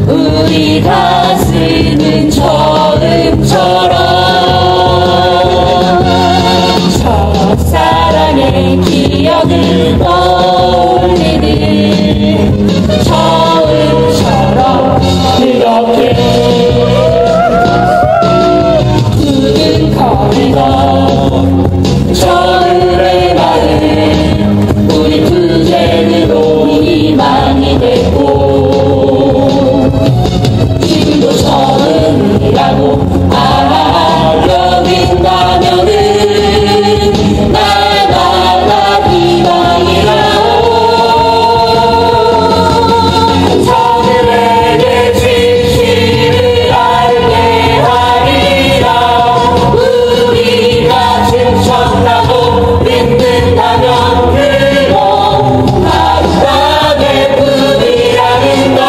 우리가 쓰는 저음처럼 첫사랑의 기억을 떠올리는 저음처럼 그렇게 푸른 거리던 저음의 마음 우리 투쟁으로 희망이 됐고 지금도 저음이라고 알아듣는다면은 날마다 희망이라오 저들에게 진실을 알게 하리라 우리가 지쳤다고 믿는다면 그럼 하루밤의 꿈이라는 것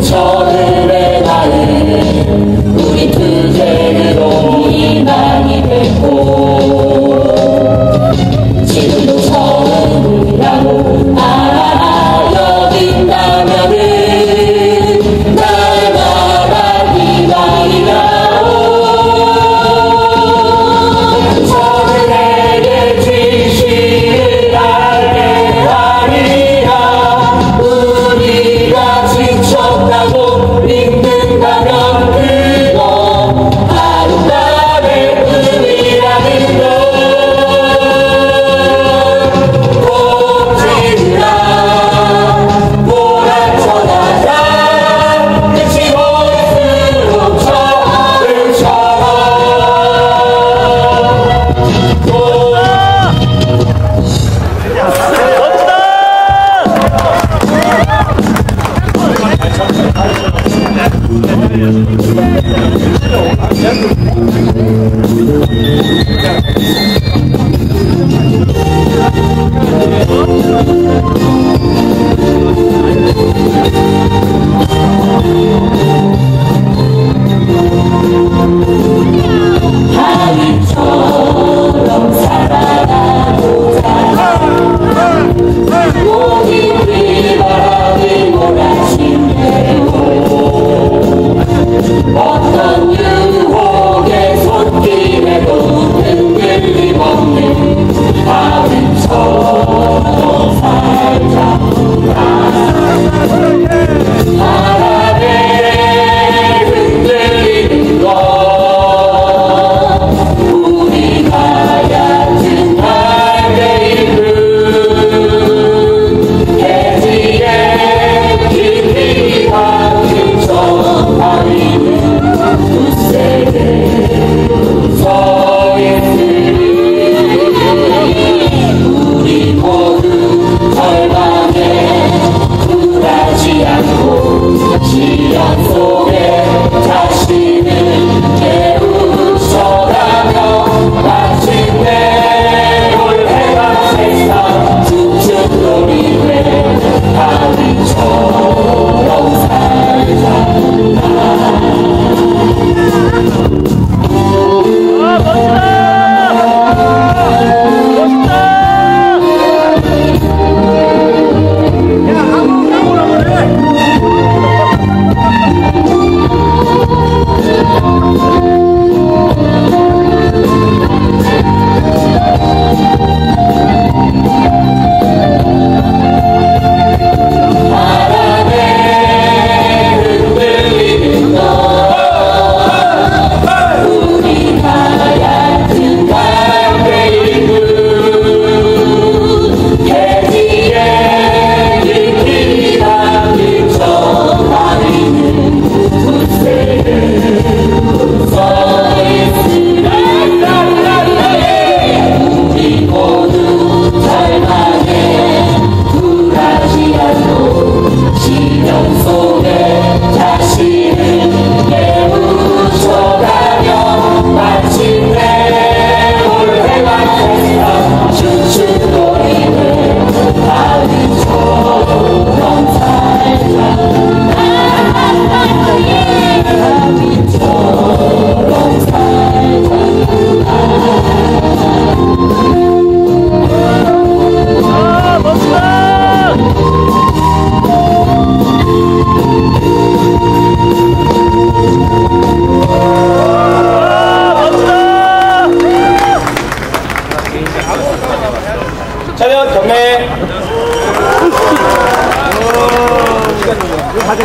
저들의 마음 우리 투쟁으로 희망이 됐고 지금도 저음이라고 알아듣는다면은 날마다 희망이라오 저들에게 진실을 알게 하리라 우리가 지쳤다고 믿는다면 그건 하루밤의 꿈이라는 것 꼭지라 몰아쳐다자 끝이 볼수록 저음처럼 하늘처럼 살아가고자 모든 비바람을 몰아친대요 어떤 유혹의 손길에도 흔들림 없는 하늘처럼 살자 바람에 흔들리는 것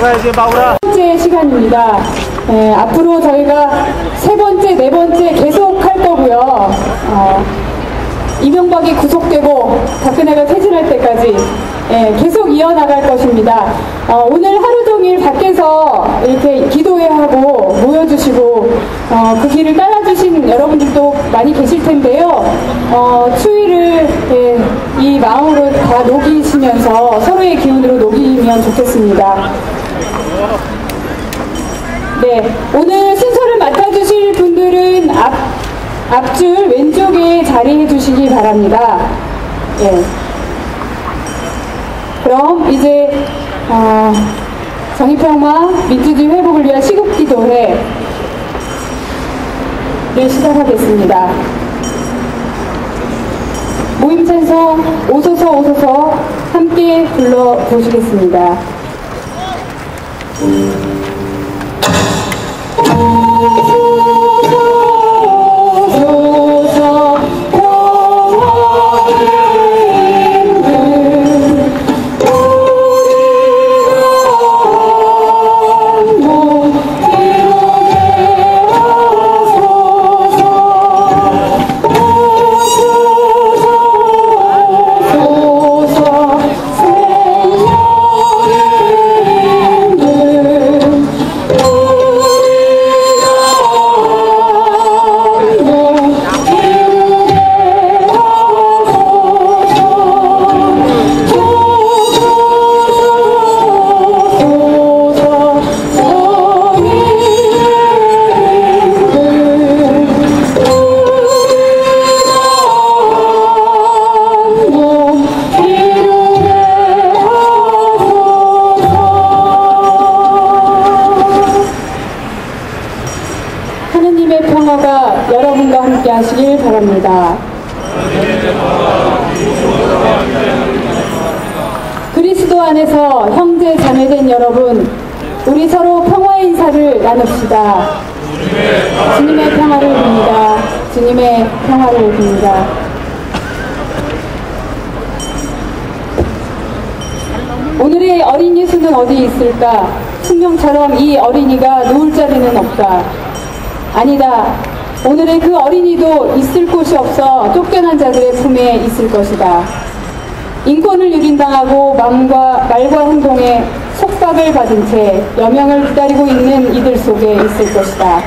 가야지 마우라. 세 번째 시간입니다. 앞으로 저희가 세 번째, 네 번째 계속 할 거고요. 이명박이 구속되고 박근혜가 퇴진할 때까지 계속 이어나갈 것입니다. 오늘 하루 종일 밖에서 이렇게 기도회 하고 모여주시고 그 길을 따라주신 여러분들도 많이 계실 텐데요. 추위를 이 마음으로 다 녹이시면서 서로의 기운으로 녹이면 좋겠습니다. 네, 오늘 순서를 맡아주실 분들은 앞줄 왼쪽에 자리해 주시기 바랍니다. 예. 그럼 이제 정의평화 민주주의 회복을 위한 시국기도회를 시작하겠습니다. 모임 찬송 오소서 오소서 함께 불러보시겠습니다. 하느님의 평화가 여러분과 함께 하시길 바랍니다. 그리스도 안에서 형제 자매된 여러분, 우리 서로 평화의 인사를 나눕시다. 주님의 평화를 빕니다. 주님의 평화를 빕니다. 오늘의 어린 예수는 어디 있을까? 승용처럼 이 어린이가 누울 자리는 없다. 아니다. 오늘의 그 어린이도 있을 곳이 없어 쫓겨난 자들의 품에 있을 것이다. 인권을 유린당하고 말과 행동에 속박을 받은 채 여명을 기다리고 있는 이들 속에 있을 것이다.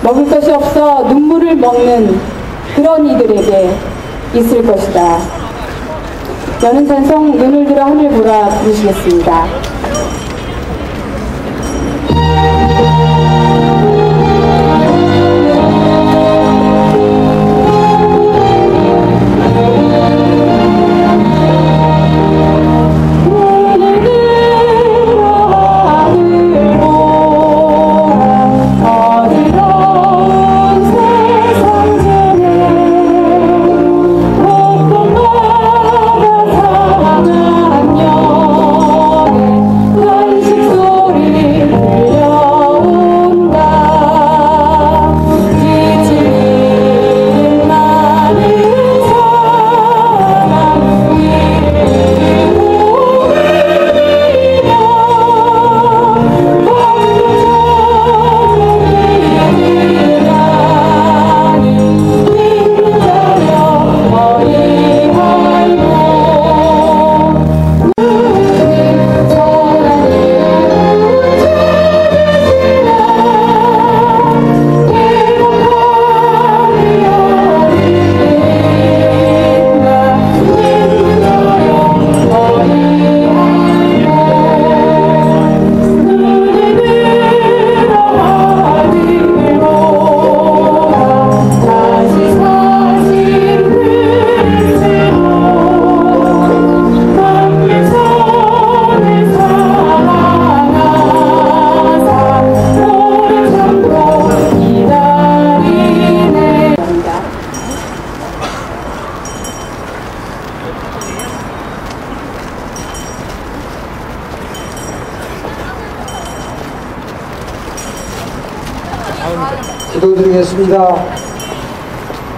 먹을 것이 없어 눈물을 먹는 그런 이들에게 있을 것이다. 여는 찬송 눈을 들어 하늘 보라 부르시겠습니다. 기도드리겠습니다.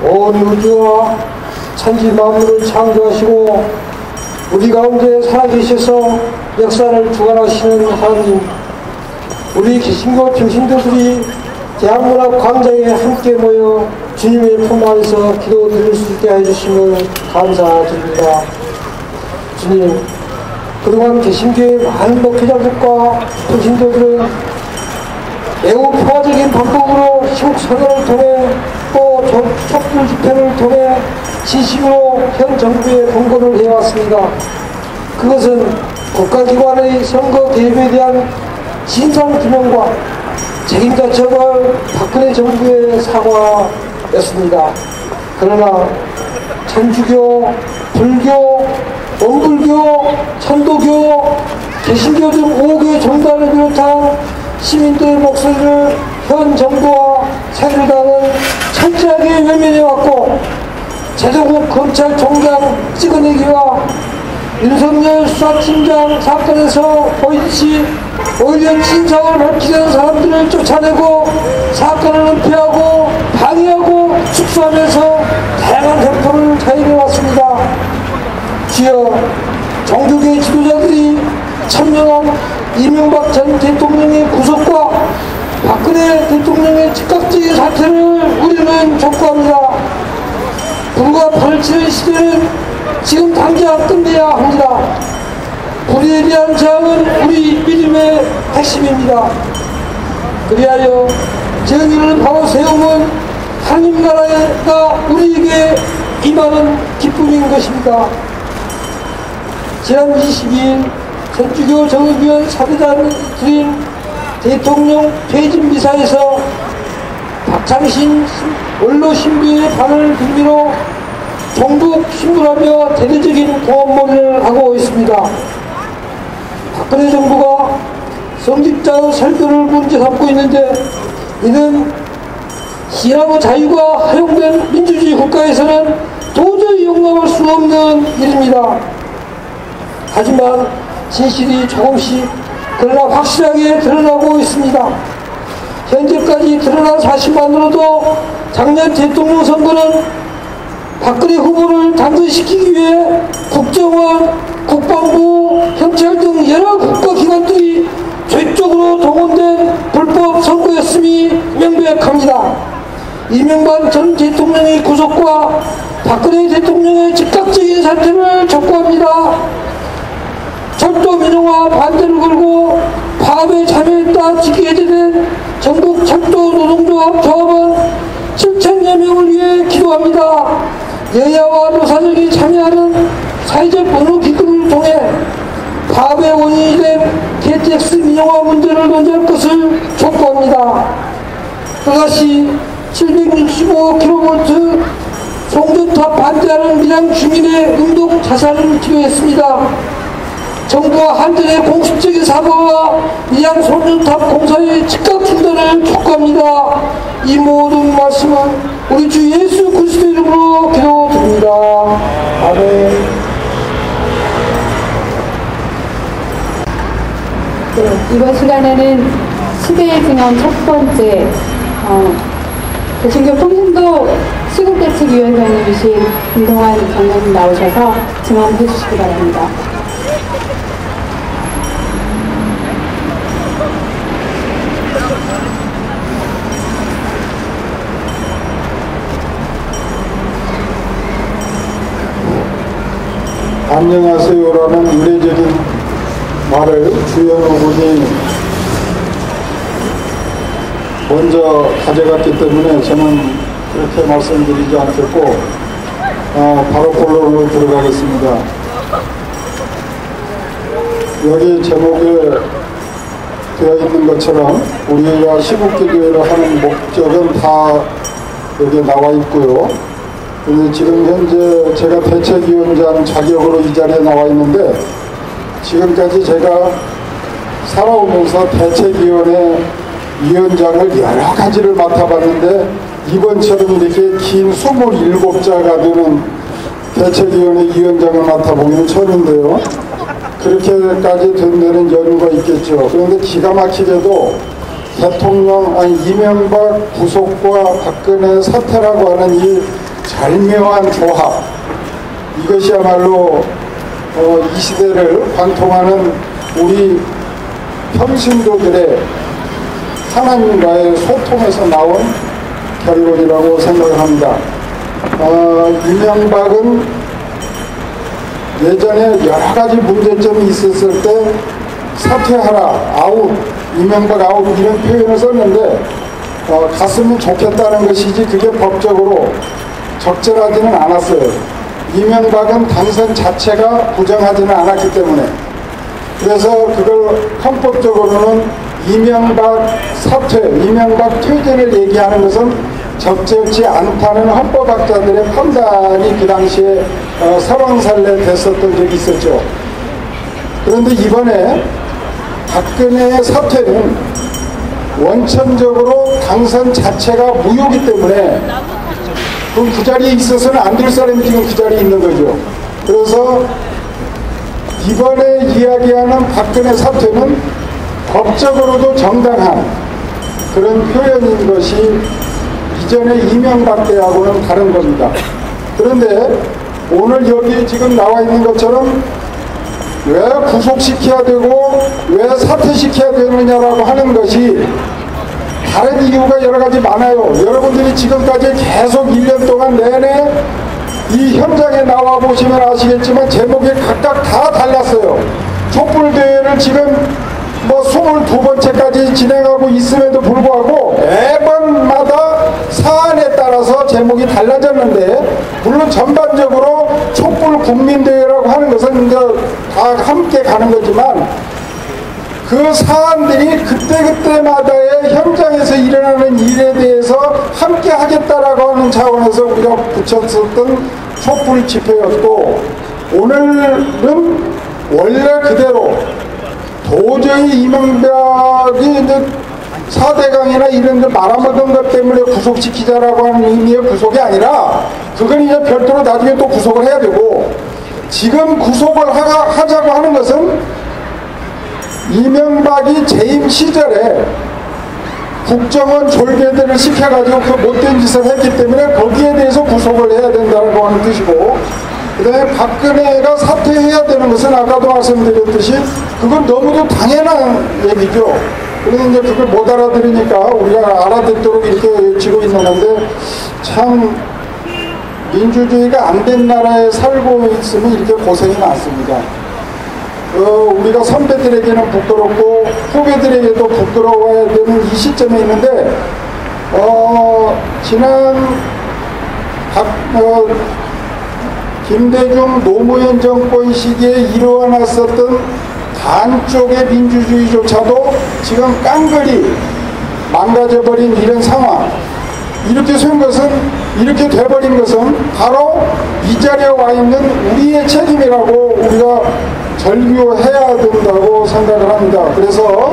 온 우주와 천지 만물을 창조하시고 우리 가운데 살아계셔서 역사를 주관하시는 하나님, 우리 개신교 평신도들이 대한문화 광장에 함께 모여 주님의 품 안에서 기도 드릴 수 있게 해주심을 감사드립니다. 주님, 그동안 개신교의 많은 목회자들과 평신도들은 매우 평화적인 방법으로 시국선언을 통해 또 촛불 집회를 통해 진심으로 현 정부에 봉헌을 해왔습니다. 그것은 국가기관의 선거 개입에 대한 진상규명과 책임자 처벌 박근혜 정부의 사과였습니다. 그러나 천주교, 불교, 원불교, 천도교, 개신교 등 5개 종단을 비롯한 시민들의 목소리를 현 정부와 새누리당은 철저하게 외면해왔고, 제도국 검찰총장 찍어내기와 윤석열 수사팀장 사건에서 보이듯이 오히려 진상을 밝히려는 사람들을 쫓아내고 사건을 은폐하고 방해하고 축소하면서 다양한 횡포를 자행해왔습니다. 주여, 종교계 지도자들이 참여한 이명박 전 대통령의 구속과 박근혜 대통령의 즉각적인 사퇴를 우리는 촉구합니다. 불과 8.7 시대는 지금 당장 끝내야 합니다. 불의에 대한 저항은 우리 믿음의 핵심입니다. 그리하여 정의를 바로 세우면 하나님 나라가 우리에게 임하는 기쁨인 것입니다. 지난 22일 천주교 정의위원 사대단이 드린 대통령 퇴진 미사에서 박창신 원로 신부의 반을 빌미로 종북 신부라며 대대적인 공언몰이를 하고 있습니다. 박근혜 정부가 성직자의 설교를 문제 삼고 있는데, 이는 신앙의 자유가 허용된 민주주의 국가에서는 도저히 용납할 수 없는 일입니다. 하지만 진실이 조금씩 그러나 확실하게 드러나고 있습니다. 현재까지 드러난 사실만으로도 작년 대통령 선거는 박근혜 후보를 당선시키기 위해 국정원, 국방부, 경찰 등 여러 국가기관들이 죄적으로 동원된 불법 선거였음이 명백합니다. 이명박 전 대통령의 구속과 박근혜 대통령의 즉각적인 사퇴를 촉구합니다. 철도 민영화 반대를 걸고 파업에 참여했다 직계해제된 전국 철도 노동조합 조합은 7,000여 명을 위해 기도합니다. 여야와 노사정이 참여하는 사회적 번호 기금을 통해 파업의 원인이 된 KTX 민영화 문제를 논의할 것을 촉구합니다. 또다시 765kV 송전탑 반대하는 밀양 주민의 응독 자살을 기도했습니다. 정부와 한전의 공식적인 사과와 밀양 송전탑 공사의 즉각 중단을 촉구합니다. 이 모든 말씀은 우리 주 예수 그리스도 이름으로 기도드립니다. 아멘. 네, 이번 시간에는 시대의 증언 첫 번째 개신교 평신도 시국대책위원장님이신 김동환 장로님 나오셔서 증언해 주시기 바랍니다. 안녕하세요라는 이례적인 말을 주연호 군이 먼저 가져갔기 때문에 저는 그렇게 말씀드리지 않겠고 바로 본론으로 들어가겠습니다. 여기 제목에 되어 있는 것처럼 우리가 시국기도회를 하는 목적은 다 여기에 나와 있고요. 근데 지금 현재 제가 대책위원장 자격으로 이 자리에 나와 있는데, 지금까지 제가 살아오면서 대책위원회 위원장을 여러 가지를 맡아봤는데 이번처럼 이렇게 긴 27자가 되는 대책위원회 위원장을 맡아보기는 처음인데요. 그렇게까지 된 데는 연유가 있겠죠. 그런데 기가 막히게도 이명박 구속과 박근혜 사퇴라고 하는 이 절묘한 조합, 이것이야말로 이 시대를 관통하는 우리 평신도들의 하나님과의 소통에서 나온 결론이라고 생각을 합니다. 이명박은 예전에 여러 가지 문제점이 있었을 때 사퇴하라, 아웃, 이명박 아웃 이런 표현을 썼는데 갔으면 좋겠다는 것이지 그게 법적으로 적절하지는 않았어요. 이명박은 당선 자체가 부정하지는 않았기 때문에. 그래서 그걸 헌법적으로는 이명박 사퇴, 이명박 퇴진을 얘기하는 것은 적절치 않다는 헌법학자들의 판단이 그 당시에 설왕설래 됐었던 적이 있었죠. 그런데 이번에 박근혜의 사퇴는 원천적으로 당선 자체가 무효이기 때문에 그 자리에 있어서는 안 될 사람이 지금 그 자리에 있는 거죠. 그래서 이번에 이야기하는 박근혜 사퇴는 법적으로도 정당한 그런 표현인 것이 이전에 이명박 때하고는 다른 겁니다. 그런데 오늘 여기 지금 나와 있는 것처럼 왜 구속시켜야 되고 왜 사퇴시켜야 되느냐라고 하는 것이 다른 이유가 여러 가지 많아요. 여러분들이 지금까지 계속 1년 동안 내내 이 현장에 나와 보시면 아시겠지만 제목이 각각 다 달랐어요. 촛불대회를 지금 뭐 22번째까지 진행하고 있음에도 불구하고 매번마다 사안에 따라서 제목이 달라졌는데, 물론 전반적으로 촛불 국민대회라고 하는 것은 이제 다 함께 가는 거지만 그 사안들이 그때그때마다의 현장에서 일어나는 일에 대해서 함께 하겠다라고 하는 차원에서 우리가 붙였었던 촛불 집회였고, 오늘은 원래 그대로 도저히 이명박이 이제 4대강이나 이런 데 말아먹은 것 때문에 구속시키자라고 하는 의미의 구속이 아니라 그건 이제 별도로 나중에 또 구속을 해야 되고, 지금 구속을 하자고 하는 것은 이명박이 재임 시절에 국정원 졸개들을 시켜가지고 그 못된 짓을 했기 때문에 거기에 대해서 구속을 해야 된다고 하는 뜻이고, 그 다음에 박근혜가 사퇴해야 되는 것은 아까도 말씀드렸듯이 그건 너무도 당연한 얘기죠. 그래서 이제 그걸 못 알아들으니까 우리가 알아듣도록 이렇게 외치고 있는 건데, 참 민주주의가 안 된 나라에 살고 있으면 이렇게 고생이 많습니다. 우리가 선배들에게는 부끄럽고 후배들에게도 부끄러워야 되는 이 시점에 있는데, 지난 김대중 노무현 정권 시기에 일어났었던 반쪽의 민주주의조차도 지금 깡그리 망가져버린 이런 상황, 이렇게 된 것은, 이렇게 돼버린 것은 바로 이 자리에 와 있는 우리의 책임이라고 우리가 절규해야 된다고 생각을 합니다. 그래서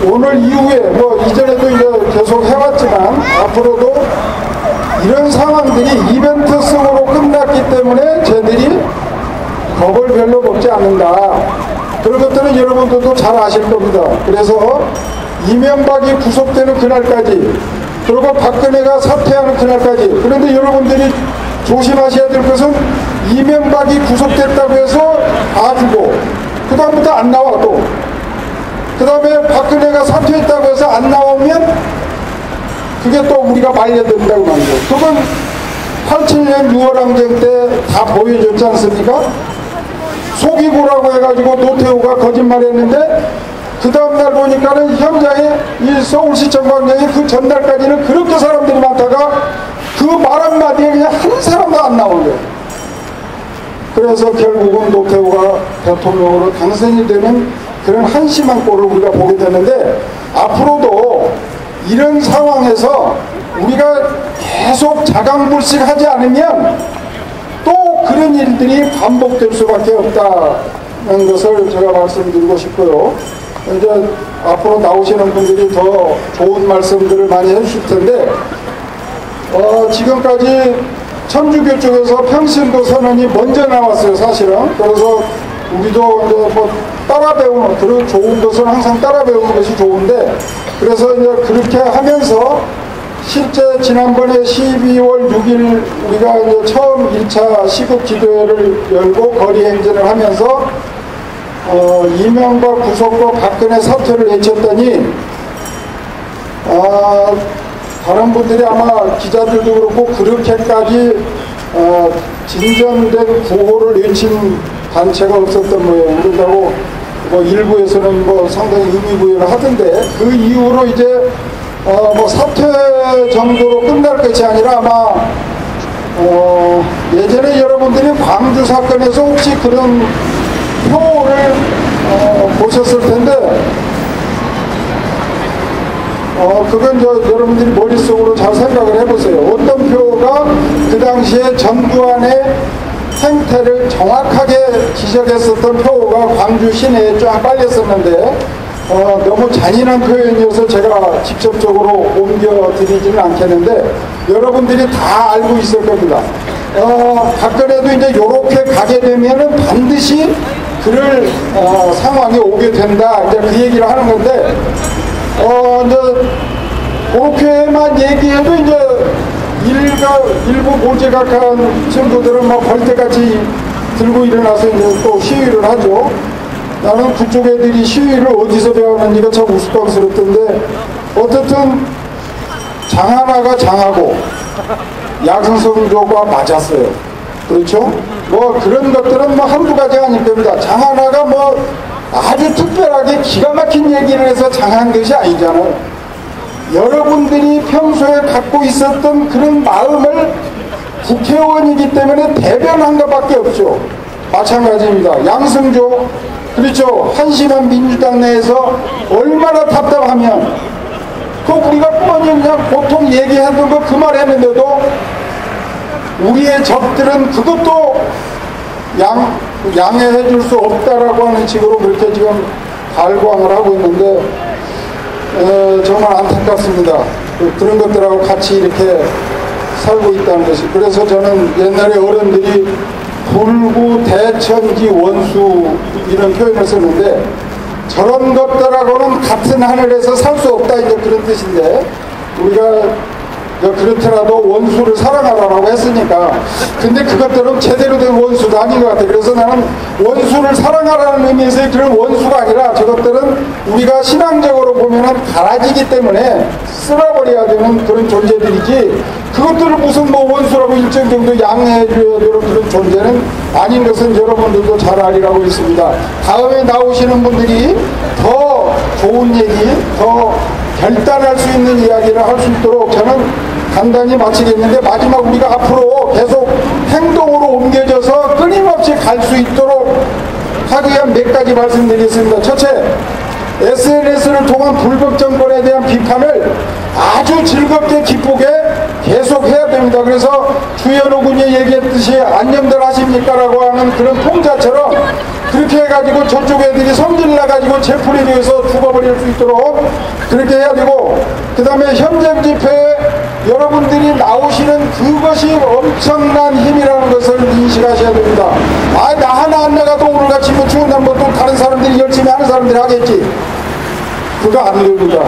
오늘 이후에 뭐 이전에도 이제 계속 해왔지만 앞으로도 이런 상황들이 이벤트성으로 끝났기 때문에 쟤들이 겁을 별로 먹지 않는다. 그런 것들은 여러분들도 잘 아실 겁니다. 그래서 이명박이 구속되는 그날까지, 그리고 박근혜가 사퇴하는 그날까지, 그런데 여러분들이 조심하셔야 될 것은 이명박이 구속됐다고 해서 봐주고 그 다음부터 안 나와도, 그 다음에 박근혜가 사퇴했다고 해서 안 나오면 그게 또 우리가 말려야 된다고 말이죠. 그건 87년 6월항쟁 때 다 보여줬지 않습니까? 속이고라고 해가지고 노태우가 거짓말했는데 그 다음날 보니까는 현장에 이 서울시청 광장에 그 전날까지는 그렇게 사람들이 많다가 그 말 한마디에 그냥 한 사람도 안 나온 거예요. 그래서 결국은 노태우가 대통령으로 당선이 되는 그런 한심한 꼴을 우리가 보게 되는데, 앞으로도 이런 상황에서 우리가 계속 자강불식하지 않으면 또 그런 일들이 반복될 수밖에 없다는 것을 제가 말씀드리고 싶고요. 이제 앞으로 나오시는 분들이 더 좋은 말씀들을 많이 해주실 텐데, 지금까지 천주교 쪽에서 평신도 선언이 먼저 나왔어요, 사실은. 그래서 우리도 이제 뭐 따라 배우는, 그런 좋은 것은 항상 따라 배우는 것이 좋은데, 그래서 이제 그렇게 하면서 실제 지난번에 12월 6일 우리가 이제 처음 1차 시국 기도회를 열고 거리 행진을 하면서 이명박 구속과 박근혜 사퇴를 외쳤더니 다른 분들이 아마 기자들도 그렇고 그렇게까지 진전된 구호를 외친 단체가 없었던 모양이에요. 그런다고 뭐 일부에서는 뭐 상당히 의미부여를 하던데, 그 이후로 이제 뭐 사퇴 정도로 끝날 것이 아니라 아마 예전에 여러분들이 광주 사건에서 혹시 그런 표를 보셨을 텐데, 그건 여러분들이 머릿속으로 잘 생각을 해보세요. 어떤 표가 그 당시에 전두환의 행태를 정확하게 지적했었던 표가 광주 시내에 쫙 깔렸었는데, 너무 잔인한 표현이어서 제가 직접적으로 옮겨드리지는 않겠는데 여러분들이 다 알고 있을 겁니다. 박근혜도 이제 요렇게 가게 되면은 반드시 그럴 상황이 오게 된다, 이제 그 얘기를 하는 건데, 이제 그렇게만 얘기해도 이제 일부 모지각한 친구들은 막 벌떼같이 들고 일어나서 이제 또 시위를 하죠. 나는 그쪽 애들이 시위를 어디서 배웠는지가 참 우스꽝스럽던데, 어쨌든 장하나가 장하고 양승조가 맞았어요. 그렇죠? 뭐 그런 것들은 뭐 한두 가지가 아닐 겁니다. 장하나가 뭐 아주 특별하게 기가 막힌 얘기를 해서 장한 것이 아니잖아요. 여러분들이 평소에 갖고 있었던 그런 마음을 국회의원이기 때문에 대변한 것밖에 없죠. 마찬가지입니다. 양승조, 그렇죠. 한심한 민주당 내에서 얼마나 답답하면 그 우리가 뻔히 그냥 보통 얘기하던 거 그 말 했는데도 우리의 적들은 그것도 양해해 줄 수 없다라고 하는 식으로 그렇게 지금 발광을 하고 있는데, 정말 안타깝습니다. 그런 것들하고 같이 이렇게 살고 있다는 것이. 그래서 저는 옛날에 어른들이 불구 대천지 원수 이런 표현을 쓰는데, 저런 것들하고는 같은 하늘에서 살 수 없다, 이제 그런 뜻인데, 우리가 그렇더라도 원수를 사랑하라고 했으니까, 근데 그것들은 제대로 된 원수도 아닌 것 같아요. 그래서 나는 원수를 사랑하라는 의미에서의 그런 원수가 아니라, 저것들은 우리가 신앙적으로 보면은 가라지기 때문에 쓸어버려야 되는 그런 존재들이지, 그것들을 무슨 뭐 원수라고 일정 정도 양해해줘야 되는 그런 존재는 아닌 것은 여러분들도 잘 알리라고 있습니다. 다음에 나오시는 분들이 더 좋은 얘기, 더 결단할 수 있는 이야기를 할 수 있도록 저는 간단히 마치겠는데, 마지막 우리가 앞으로 계속 행동으로 옮겨져서 끊임없이 갈 수 있도록 하기 위한 몇 가지 말씀드리겠습니다. 첫째, SNS를 통한 불법 정권에 대한 비판을 아주 즐겁게 기쁘게 계속 해야 됩니다. 그래서 주현우 군이 얘기했듯이 안녕들 하십니까? 라고 하는 그런 풍자처럼 그렇게 해가지고 저쪽 애들이 성질나가지고 제풀이에서 죽어버릴 수 있도록 그렇게 해야 되고, 그 다음에 현장 집회에 여러분들이 나오시는 그것이 엄청난 힘이라는 것을 인식하셔야 됩니다. 나 하나 안 나가도 오늘같이 뭐 추운 날 뭐 또 다른 사람들이 열심히 하는 사람들이 하겠지. 그거 안 됩니다.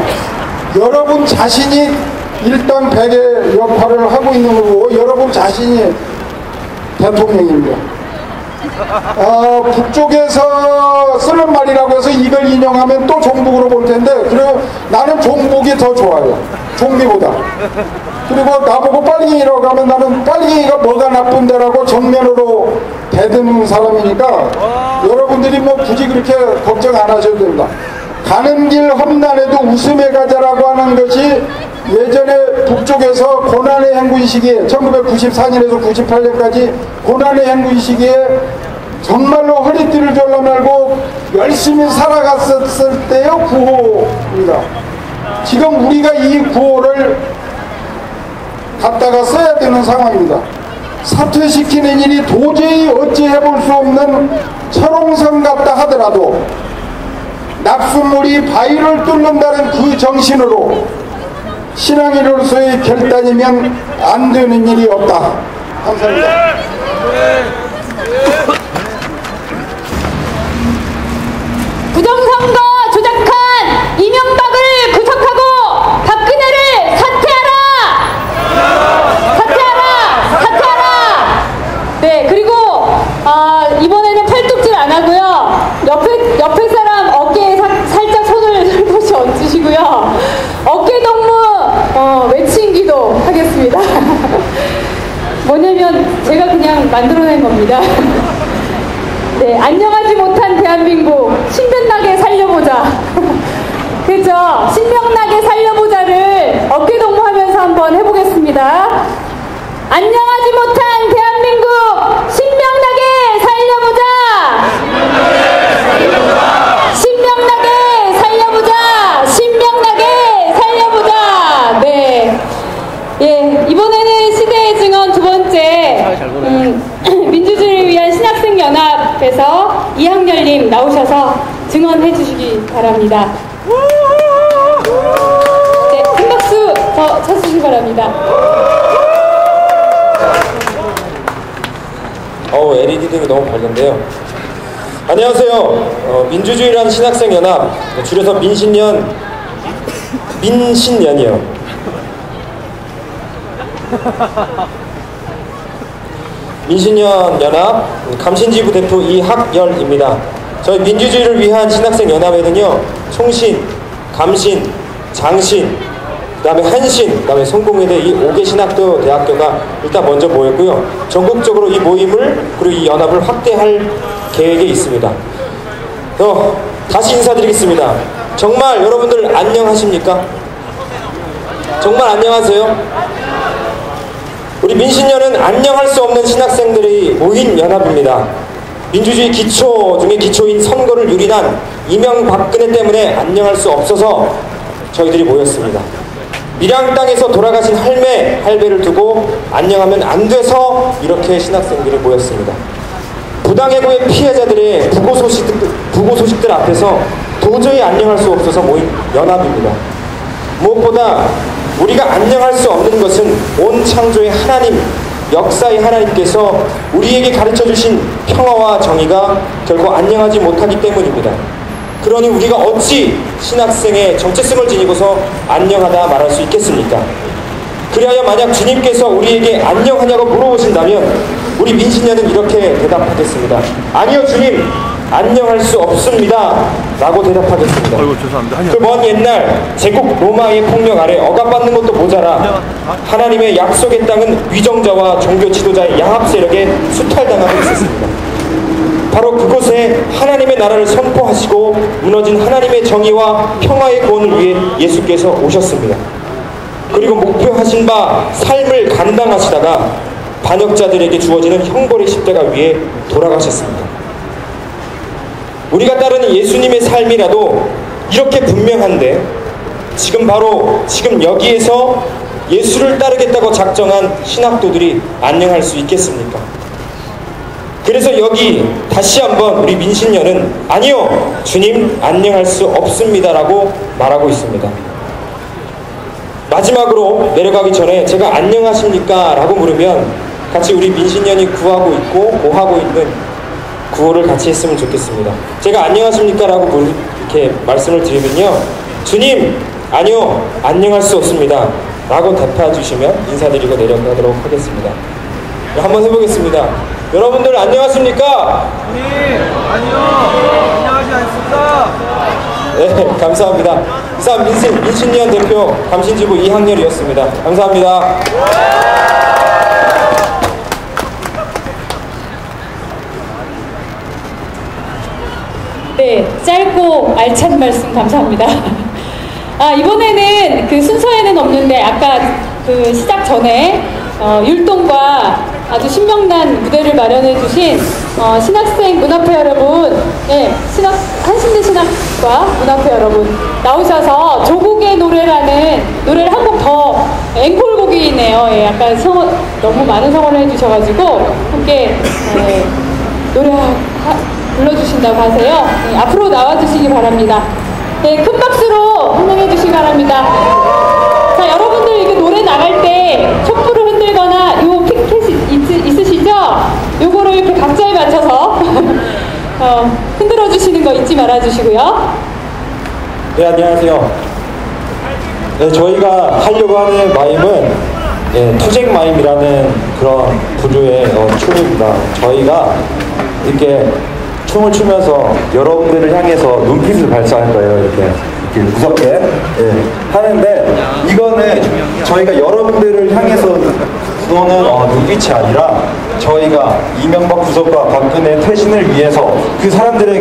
여러분 자신이 일당백의 역할을 하고 있는 거고, 여러분 자신이 대통령입니다. 북쪽에서 쓰는 말이라고 해서 이걸 인용하면 또 종북으로 볼 텐데, 그리고 나는 종북이 더 좋아요. 종미보다. 그리고 나보고 빨갱이라고 하면 나는 빨갱이가 뭐가 나쁜데라고 정면으로 대드는 사람이니까 여러분들이 뭐 굳이 그렇게 걱정 안 하셔도 됩니다. 가는 길 험난해도 웃음에 가자라고 하는 것이 예전에 북쪽에서 고난의 행군 시기에 1994년에서 98년까지 고난의 행군 시기에 정말로 허리띠를 졸라매고 열심히 살아갔었을 때의 구호입니다. 지금 우리가 이 구호를 갖다가 써야 되는 상황입니다. 사퇴시키는 일이 도저히 어찌해볼 수 없는 철옹성 같다 하더라도 납수물이 바위를 뚫는다는 그 정신으로 신앙인으로서의 결단이면 안 되는 일이 없다. 감사합니다. 부정선거 조작한 이명박을 구속하고 박근혜를 사퇴하라! 사퇴하라! 네, 그리고 이번에는 팔뚝질 안 하고요. 옆에 제가 그냥 만들어낸 겁니다. 네, 안녕하지 못한 대한민국 신명나게 살려보자. 그죠? 신명나게 살려보자를 어깨동무하면서 한번 해보겠습니다. 안녕하지 못한 대한민국 신명나게 살려보자. 신명나게 살려보자. 신명나게 살려보자. 네, 예, 이번에는 시대의 증언 두 번째 민주주의를 위한 신학생연합에서 이학렬님 나오셔서 증언해 주시기 바랍니다. 네, 큰 박수 더 쳐주시기 바랍니다. LED 등이 너무 밝은데요. 안녕하세요. 민주주의라는 신학생연합, 줄여서 민신연이요. 민신연 연합 감신지부 대표 이학열입니다. 저희 민주주의를 위한 신학생연합에는요, 총신, 감신, 장신, 그 다음에 한신, 그 다음에 성공회대 이 5개 신학교 대학교가 일단 먼저 모였고요. 전국적으로 이 모임을 그리고 이 연합을 확대할 계획이 있습니다. 다시 인사드리겠습니다. 정말 여러분들 안녕하십니까? 정말 안녕하세요? 우리 민신연은 안녕할 수 없는 신학생들이 모인 연합입니다. 민주주의 기초 중에 기초인 선거를 유린한 이명박근혜 때문에 안녕할 수 없어서 저희들이 모였습니다. 밀양 땅에서 돌아가신 할배를 두고 안녕하면 안 돼서 이렇게 신학생들이 모였습니다. 부당해고의 피해자들의 부고 소식들 앞에서 도저히 안녕할 수 없어서 모인 연합입니다. 무엇보다 우리가 안녕할 수 없는 것은 온 창조의 하나님, 역사의 하나님께서 우리에게 가르쳐주신 평화와 정의가 결코 안녕하지 못하기 때문입니다. 그러니 우리가 어찌 신학생의 정체성을 지니고서 안녕하다 말할 수 있겠습니까? 그리하여 만약 주님께서 우리에게 안녕하냐고 물어보신다면 우리 민신연은 이렇게 대답하겠습니다. 아니요 주님, 안녕할 수 없습니다 라고 대답하겠습니다. 그 먼 옛날 제국 로마의 폭력 아래 억압받는 것도 모자라 하나님의 약속의 땅은 위정자와 종교 지도자의 양압 세력에 수탈당하고 있었습니다. 바로 그곳에 하나님의 나라를 선포하시고 무너진 하나님의 정의와 평화의 구원을 위해 예수께서 오셨습니다. 그리고 목표하신 바 삶을 감당하시다가 반역자들에게 주어지는 형벌의 십자가 위에 돌아가셨습니다. 우리가 따르는 예수님의 삶이라도 이렇게 분명한데 지금 여기에서 예수를 따르겠다고 작정한 신학도들이 안녕할 수 있겠습니까? 그래서 여기 다시 한번 우리 민신연은 아니요 주님 안녕할 수 없습니다 라고 말하고 있습니다. 마지막으로 내려가기 전에 제가 안녕하십니까 라고 물으면 같이 우리 민신연이 구하고 있고 고하고 있는 구호를 같이 했으면 좋겠습니다. 제가 안녕하십니까 라고 이렇게 말씀을 드리면요, 주님 아니요 안녕할 수 없습니다 라고 답해 주시면 인사드리고 내려가도록 하겠습니다. 한번 해보겠습니다. 여러분들 안녕하십니까? 아니요 안녕하지 않습니다. 네, 감사합니다. 이상 민신연 대표 감신지부 이학렬이었습니다. 감사합니다. 네, 짧고 알찬 말씀 감사합니다. 이번에는 그 순서에는 없는데 아까 그 시작 전에 율동과 아주 신명난 무대를 마련해 주신 신학생 문화회 여러분, 네, 한신대 신학과 문화회 여러분 나오셔서 조국의 노래라는 노래를 한 곡 더 앵콜곡이네요. 예, 약간 너무 많은 성원을 해주셔가지고 함께 노래 불러주신다고 하세요. 네, 앞으로 나와주시기 바랍니다. 네, 큰 박수로 환영해 주시기 바랍니다. 자, 여러분들 이렇게 노래 나갈 때 촛불을 흔들거나 요 핑켓이 있으시죠? 요거를 이렇게 박자에 맞춰서 흔들어 주시는 거 잊지 말아 주시고요. 네, 안녕하세요. 네, 저희가 하려고 하는 마임은 투쟁 마임이라는 그런 부류의 춤입니다. 저희가 이렇게 춤을 추면서 여러분들을 향해서 눈빛을 발사할 거예요. 이렇게 무섭게 하는데, 이거는 저희가 여러분들을 향해서 그거는 눈빛이 아니라 저희가 이명박 구속과 박근혜 퇴진을 위해서 그 사람들에게